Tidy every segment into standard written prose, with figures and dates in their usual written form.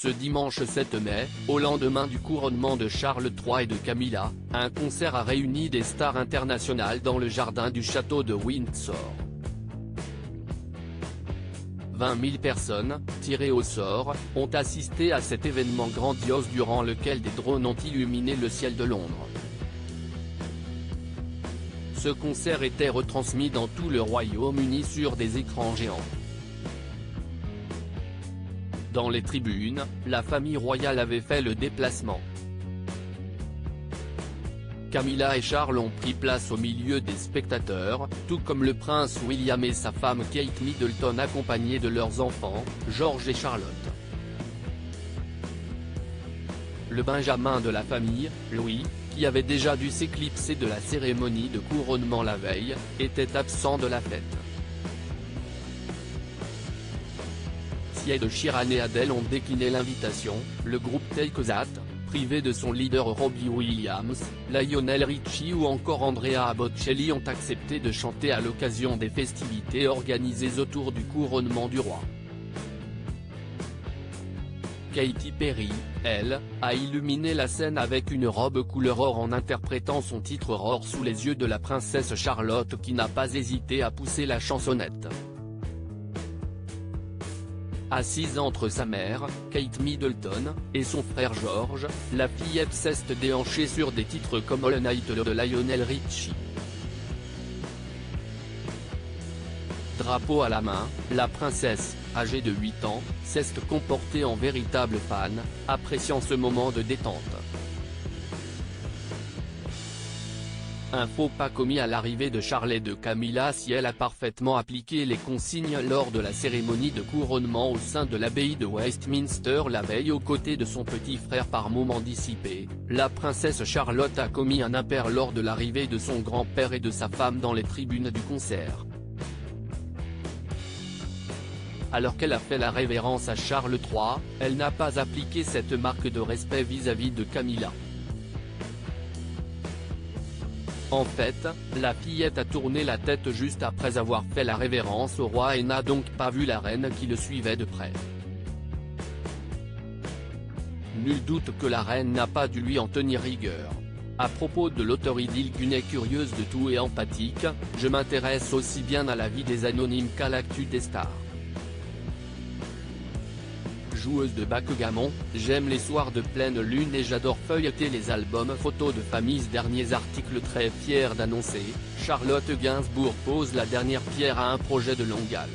Ce dimanche 7 mai, au lendemain du couronnement de Charles III et de Camilla, un concert a réuni des stars internationales dans le jardin du château de Windsor. 20 000 personnes, tirées au sort, ont assisté à cet événement grandiose durant lequel des drones ont illuminé le ciel de Londres. Ce concert était retransmis dans tout le Royaume-Uni sur des écrans géants. Dans les tribunes, la famille royale avait fait le déplacement. Camilla et Charles ont pris place au milieu des spectateurs, tout comme le prince William et sa femme Kate Middleton accompagnés de leurs enfants, George et Charlotte. Le benjamin de la famille, Louis, qui avait déjà dû s'éclipser de la cérémonie de couronnement la veille, était absent de la fête. Si Ed Sheeran et Adele ont décliné l'invitation, le groupe Take That, privé de son leader Robbie Williams, Lionel Richie ou encore Andrea Bocelli ont accepté de chanter à l'occasion des festivités organisées autour du couronnement du roi. Katy Perry, elle, a illuminé la scène avec une robe couleur or en interprétant son titre Roar sous les yeux de la princesse Charlotte qui n'a pas hésité à pousser la chansonnette. Assise entre sa mère, Kate Middleton, et son frère George, la fillette s'est déhanchée sur des titres comme All Night de Lionel Richie. Drapeau à la main, la princesse, âgée de 8 ans, s'est comportée en véritable fan, appréciant ce moment de détente. Un faux pas commis à l'arrivée de Charles et de Camilla si elle a parfaitement appliqué les consignes lors de la cérémonie de couronnement au sein de l'abbaye de Westminster la veille aux côtés de son petit frère par moments dissipé. La princesse Charlotte a commis un impair lors de l'arrivée de son grand-père et de sa femme dans les tribunes du concert. Alors qu'elle a fait la révérence à Charles III, elle n'a pas appliqué cette marque de respect vis-à-vis de Camilla. En fait, la fillette a tourné la tête juste après avoir fait la révérence au roi et n'a donc pas vu la reine qui le suivait de près. Nul doute que la reine n'a pas dû lui en tenir rigueur. À propos de l'auteur idyllique curieuse de tout et empathique, je m'intéresse aussi bien à la vie des anonymes qu'à l'actu des stars. Joueuse de backgammon, j'aime les soirs de pleine lune et j'adore feuilleter les albums photos de famille. Derniers articles très fier d'annoncer, Charlotte Gainsbourg pose la dernière pierre à un projet de longue haleine.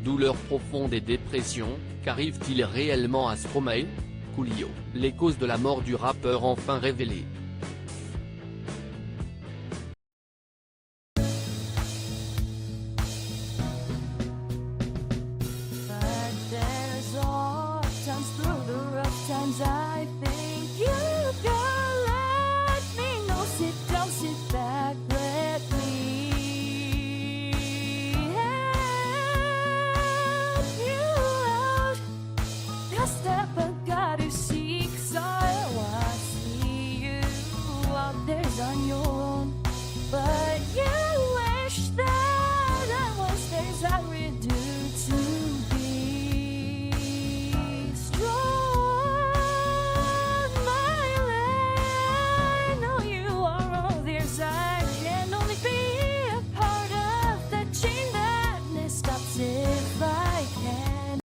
Douleur profonde et dépression, qu'arrive-t-il réellement à Stromae? Coolio, les causes de la mort du rappeur enfin révélées.